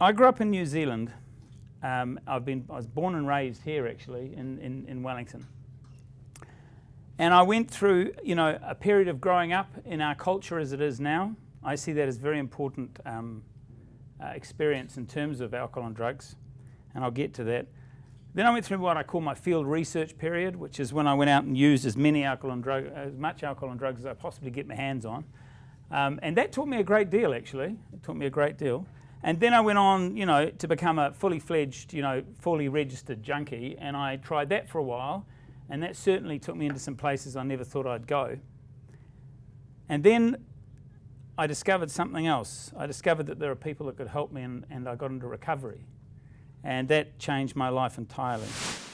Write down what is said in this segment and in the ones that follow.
I grew up in New Zealand. I was born and raised here actually in Wellington. And I went through, a period of growing up in our culture as it is now. I see that as a very important experience in terms of alcohol and drugs, and I'll get to that. Then I went through what I call my field research period, which is when I went out and used as much alcohol and drugs as I possibly get my hands on. And that taught me a great deal, actually. It taught me a great deal. And then I went on, to become a fully fledged, fully registered junkie, and I tried that for a while, and that certainly took me into some places I never thought I'd go. And then I discovered something else. I discovered that there are people that could help me, and I got into recovery. And that changed my life entirely.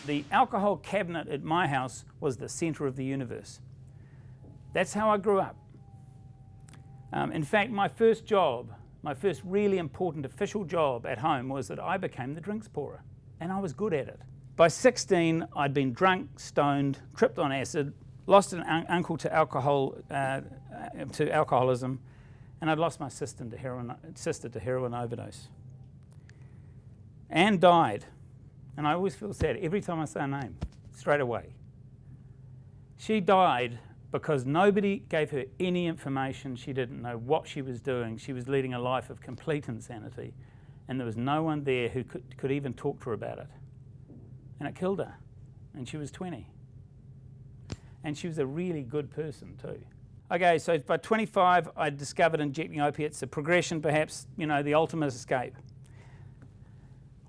The alcohol cabinet at my house was the center of the universe. That's how I grew up. In fact, my first really important official job at home was that I became the drinks pourer, and I was good at it. By 16, I'd been drunk, stoned, tripped on acid, lost an uncle to alcoholism, and I'd lost my sister to heroin overdose. Anne died, and I always feel sad every time I say her name, straight away. She died because nobody gave her any information. She didn't know what she was doing. She was leading a life of complete insanity, and there was no one there who could even talk to her about it. And it killed her, and she was 20. And she was a really good person too. Okay, so by 25, I discovered injecting opiates, a progression perhaps, the ultimate escape.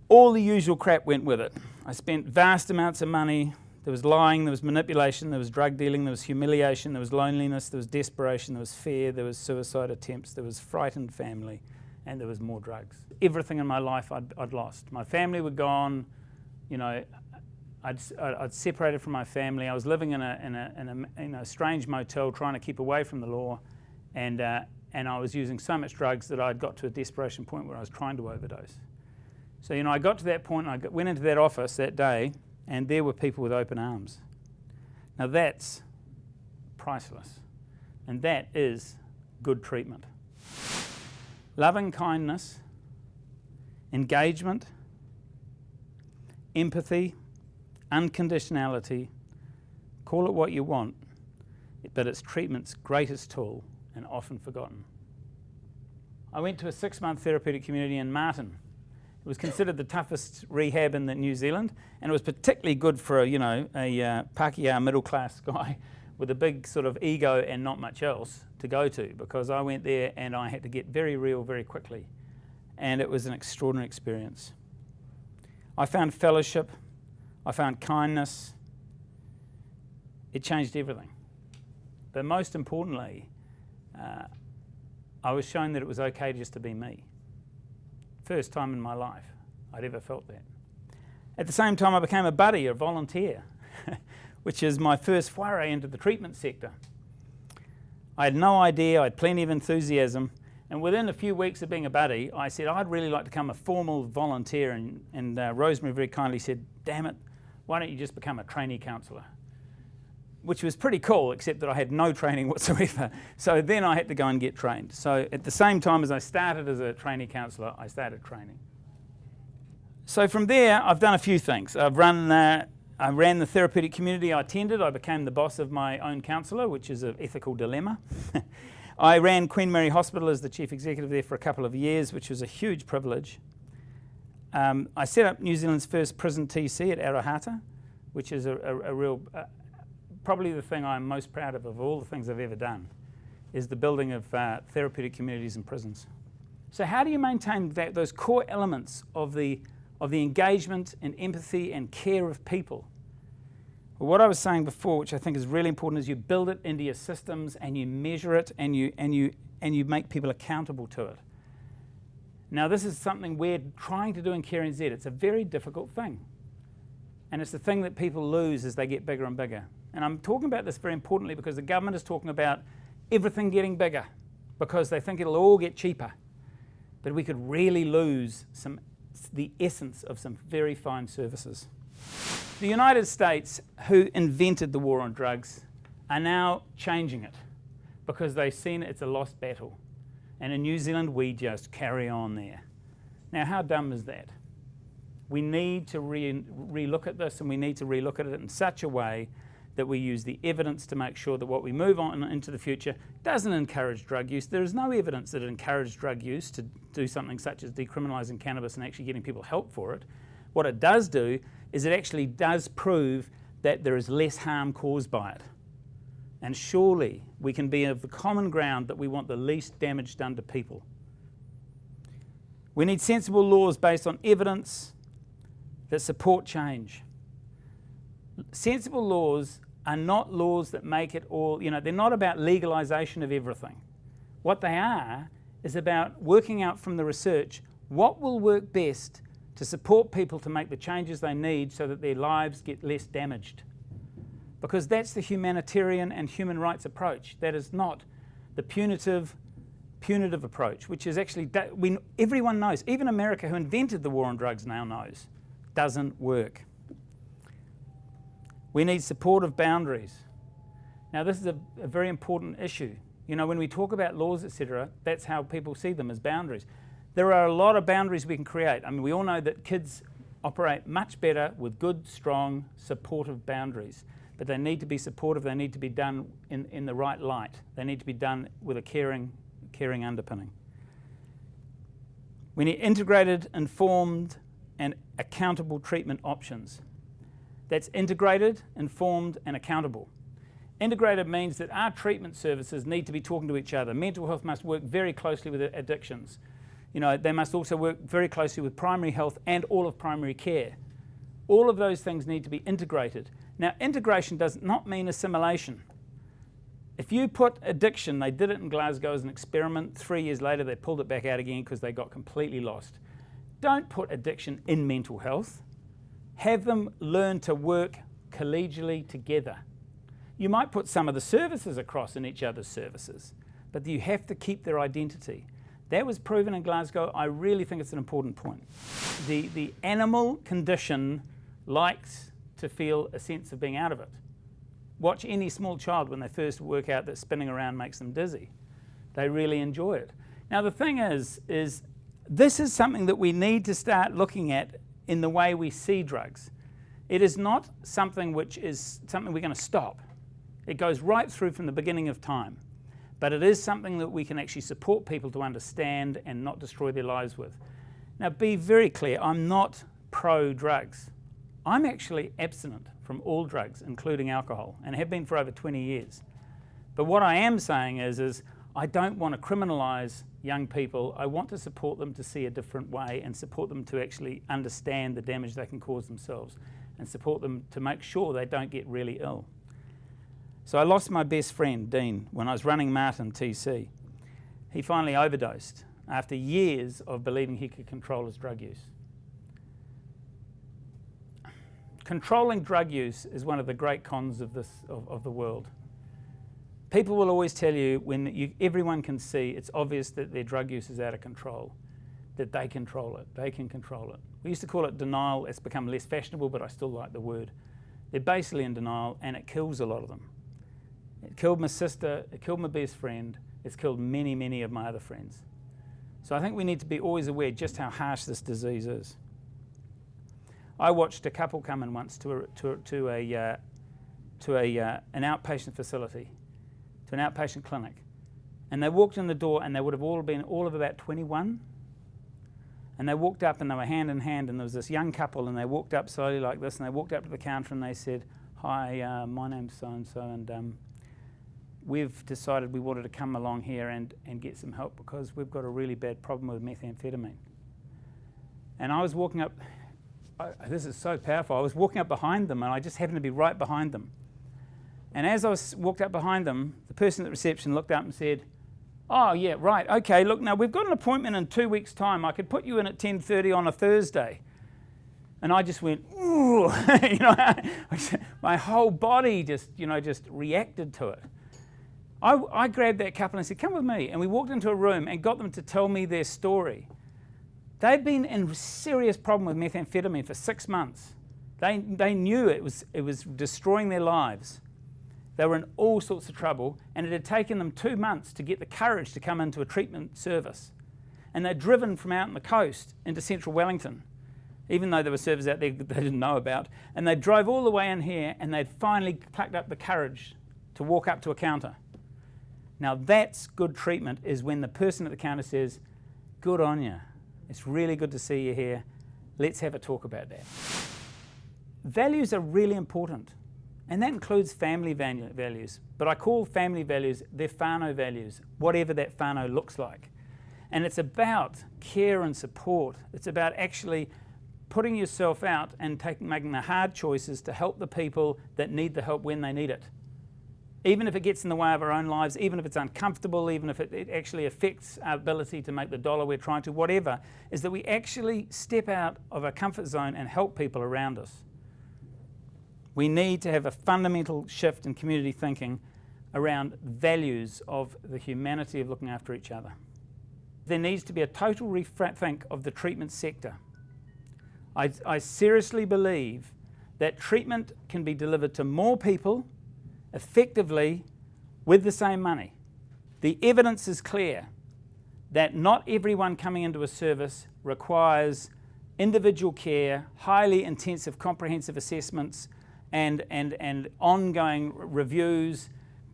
All the usual crap went with it. I spent vast amounts of money. There was lying, there was manipulation, there was drug dealing, there was humiliation, there was loneliness, there was desperation, there was fear, there was suicide attempts, there was frightened family, and there was more drugs. Everything in my life I'd lost. My family were gone. I'd separated from my family. I was living in a strange motel, trying to keep away from the law, and I was using so much drugs that I'd got to a desperation point where I was trying to overdose. So I got to that point, and I went into that office that day, and there were people with open arms. Now that's priceless, and that is good treatment. Loving kindness, engagement, empathy, unconditionality, call it what you want, but it's treatment's greatest tool and often forgotten. I went to a 6-month therapeutic community in Martin. It was considered the toughest rehab in New Zealand, and it was particularly good for a Pākehā middle-class guy with a big sort of ego and not much else to go to, because I went there and I had to get very real very quickly, and it was an extraordinary experience. I found fellowship, I found kindness. It changed everything. But most importantly, I was shown that it was okay just to be me. First time in my life I'd ever felt that. At the same time, I became a buddy, a volunteer, which is my first foray into the treatment sector. I had no idea, I had plenty of enthusiasm, and within a few weeks of being a buddy, I said I'd really like to become a formal volunteer, and Rosemary very kindly said, damn it, why don't you just become a trainee counsellor? Which was pretty cool, except that I had no training whatsoever. So then I had to go and get trained. So at the same time as I started as a trainee counsellor, I started training. So from there, I've done a few things. I ran the therapeutic community I attended. I became the boss of my own counsellor, which is an ethical dilemma. I ran Queen Mary Hospital as the chief executive there for a couple of years, which was a huge privilege. I set up New Zealand's first prison TC at Arahata, which is a real... probably the thing I'm most proud of all the things I've ever done, is the building of therapeutic communities in prisons. So how do you maintain those core elements of the engagement and empathy and care of people? Well, what I was saying before, which I think is really important, is you build it into your systems and you measure it and you make people accountable to it. Now this is something we're trying to do in CareNZ. It's a very difficult thing. And it's the thing that people lose as they get bigger and bigger. And I'm talking about this very importantly because the government is talking about everything getting bigger because they think it'll all get cheaper. But we could really lose the essence of some very fine services. The United States, who invented the war on drugs, are now changing it because they've seen it's a lost battle. And in New Zealand, we just carry on there. Now, how dumb is that? We need to re-look at this, and we need to re-look at it in such a way that we use the evidence to make sure that what we move on into the future doesn't encourage drug use. There is no evidence that it encouraged drug use to do something such as decriminalising cannabis and actually getting people help for it. What it does do is it actually does prove that there is less harm caused by it. And surely we can be of the common ground that we want the least damage done to people. We need sensible laws based on evidence that support change. Sensible laws are not laws that make it all, they're not about legalisation of everything. What they are is about working out from the research what will work best to support people to make the changes they need so that their lives get less damaged. Because that's the humanitarian and human rights approach. That is not the punitive approach, which is actually, everyone knows, even America, who invented the war on drugs, now knows, doesn't work. We need supportive boundaries. Now, this is a very important issue. When we talk about laws, etc., that's how people see them, as boundaries. There are a lot of boundaries we can create. I mean, we all know that kids operate much better with good, strong, supportive boundaries. But they need to be supportive. They need to be done in the right light. They need to be done with a caring underpinning. We need integrated, informed, and accountable treatment options. That's integrated, informed, and accountable. Integrated means that our treatment services need to be talking to each other. Mental health must work very closely with addictions. They must also work very closely with primary health and all of primary care. All of those things need to be integrated. Now, integration does not mean assimilation. If you put addiction, they did it in Glasgow as an experiment. 3 years later, they pulled it back out again because they got completely lost. Don't put addiction in mental health. Have them learn to work collegially together. You might put some of the services across in each other's services, but you have to keep their identity. That was proven in Glasgow. I really think it's an important point. The animal condition likes to feel a sense of being out of it. Watch any small child when they first work out that spinning around makes them dizzy. They really enjoy it. Now, the thing is this is something that we need to start looking at in the way we see drugs. It is not something which is something we're going to stop. It goes right through from the beginning of time. But it is something that we can actually support people to understand and not destroy their lives with. Now, be very clear, I'm not pro-drugs. I'm actually abstinent from all drugs, including alcohol, and have been for over 20 years. But what I am saying is I don't want to criminalise young people. I want to support them to see a different way and support them to actually understand the damage they can cause themselves and support them to make sure they don't get really ill. So I lost my best friend, Dean, when I was running Martin TC. He finally overdosed after years of believing he could control his drug use. Controlling drug use is one of the great cons of the world. People will always tell you when everyone can see it's obvious that their drug use is out of control, that they control it, they can control it. We used to call it denial. It's become less fashionable, but I still like the word. They're basically in denial, and it kills a lot of them. It killed my sister, it killed my best friend, it's killed many, many of my other friends. So I think we need to be always aware just how harsh this disease is. I watched a couple come in once to an outpatient facility, to an outpatient clinic, and they walked in the door, and they would have all been of about 21. And they walked up, and they were hand in hand, and there was this young couple, and they walked up slowly like this, and they walked up to the counter, and they said, "Hi, my name's so-and-so, and we've decided we wanted to come along here and get some help because we've got a really bad problem with methamphetamine." And I was walking up, this is so powerful, I was walking up behind them, and I just happened to be right behind them. And as I walked up behind them, the person at reception looked up and said, "Oh, yeah, right, okay, look, now we've got an appointment in 2 weeks' time. I could put you in at 10:30 on a Thursday." And I just went, ooh, my whole body just reacted to it. I grabbed that couple and said, "Come with me." And we walked into a room and got them to tell me their story. They'd been in a serious problem with methamphetamine for 6 months. They knew it was destroying their lives. They were in all sorts of trouble, and it had taken them 2 months to get the courage to come into a treatment service. and they're driven from out on the coast into central Wellington, even though there were servers out there that they didn't know about, and they drove all the way in here, and they'd finally plucked up the courage to walk up to a counter. Now that's good treatment, is when the person at the counter says, good on you, it's really good to see you here, let's have a talk about that. Values are really important, and that includes family values, but I call family values their whānau values, whatever that whānau looks like. And it's about care and support. It's about actually putting yourself out and making the hard choices to help the people that need the help when they need it. Even if it gets in the way of our own lives, even if it's uncomfortable, even if it actually affects our ability to make the dollar we're trying to, whatever, is that we actually step out of our comfort zone and help people around us. We need to have a fundamental shift in community thinking around values of the humanity of looking after each other. There needs to be a total rethink of the treatment sector. I seriously believe that treatment can be delivered to more people effectively with the same money. The evidence is clear that not everyone coming into a service requires individual care, highly intensive comprehensive assessments and ongoing reviews,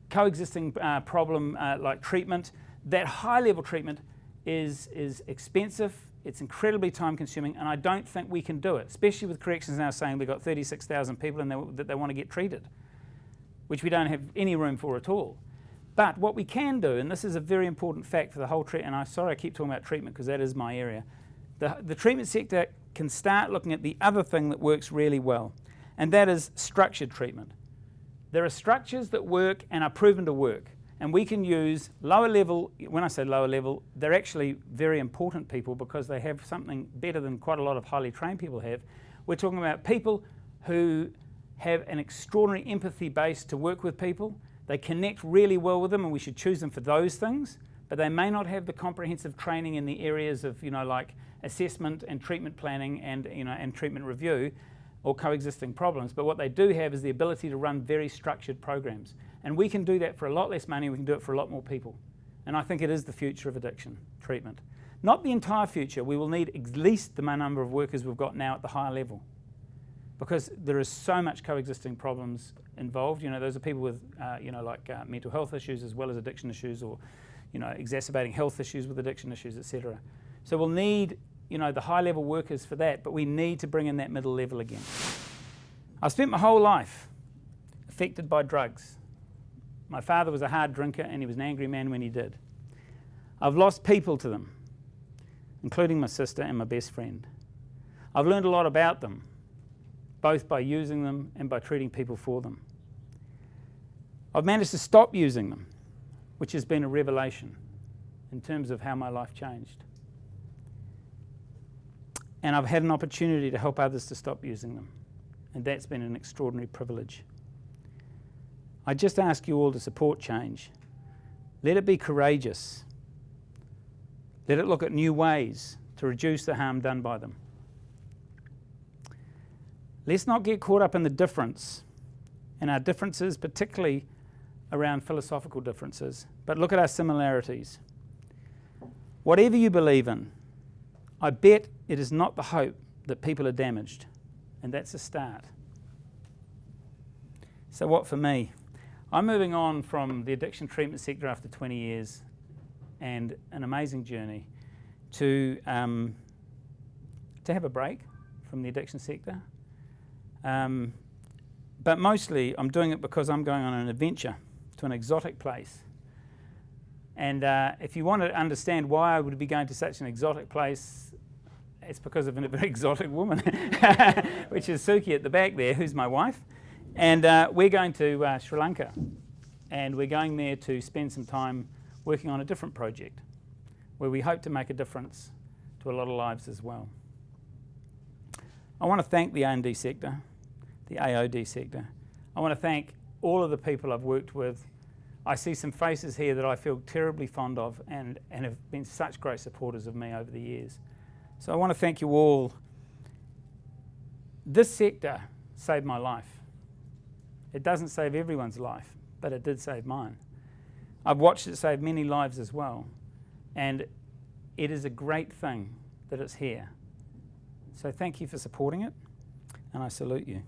coexisting problem like treatment. That high level treatment is expensive, it's incredibly time consuming, and I don't think we can do it, especially with corrections now saying we've got 36,000 people that they want to get treated, which we don't have any room for at all. But what we can do, and this is a very important fact for the whole treatment, and I'm sorry I keep talking about treatment because that is my area, the treatment sector can start looking at the other thing that works really well, and that is structured treatment. There are structures that work and are proven to work, and we can use lower level. When I say lower level, they're actually very important people because they have something better than quite a lot of highly trained people have. We're talking about people who have an extraordinary empathy base to work with people. They connect really well with them, and we should choose them for those things, but they may not have the comprehensive training in the areas of, like assessment and treatment planning and treatment review or coexisting problems. But what they do have is the ability to run very structured programs. And we can do that for a lot less money, we can do it for a lot more people. And I think it is the future of addiction treatment. Not the entire future. We will need at least the number of workers we've got now at the higher level, because there is so much coexisting problems involved. Those are people with, mental health issues as well as addiction issues, or, exacerbating health issues with addiction issues, etc. So we'll need, the high-level workers for that, but we need to bring in that middle level again. I've spent my whole life affected by drugs. My father was a hard drinker, and he was an angry man when he did. I've lost people to them, including my sister and my best friend. I've learned a lot about them, both by using them and by treating people for them. I've managed to stop using them, which has been a revelation in terms of how my life changed. And I've had an opportunity to help others to stop using them, and that's been an extraordinary privilege. I just ask you all to support change. Let it be courageous. Let it look at new ways to reduce the harm done by them. Let's not get caught up in the difference, and our differences, particularly around philosophical differences, but look at our similarities. Whatever you believe in, I bet it is not the hope that people are damaged, and that's a start. So what for me? I'm moving on from the addiction treatment sector after 20 years and an amazing journey to have a break from the addiction sector. But mostly I'm doing it because I'm going on an adventure to an exotic place. And if you want to understand why I would be going to such an exotic place, it's because of a very exotic woman, which is Suki at the back there, who's my wife. And we're going to Sri Lanka. And we're going there to spend some time working on a different project where we hope to make a difference to a lot of lives as well. I want to thank the A&D sector, the AOD sector. I want to thank all of the people I've worked with. I see some faces here that I feel terribly fond of and have been such great supporters of me over the years. So I want to thank you all. This sector saved my life. It doesn't save everyone's life, but it did save mine. I've watched it save many lives as well. And it is a great thing that it's here. So thank you for supporting it, and I salute you.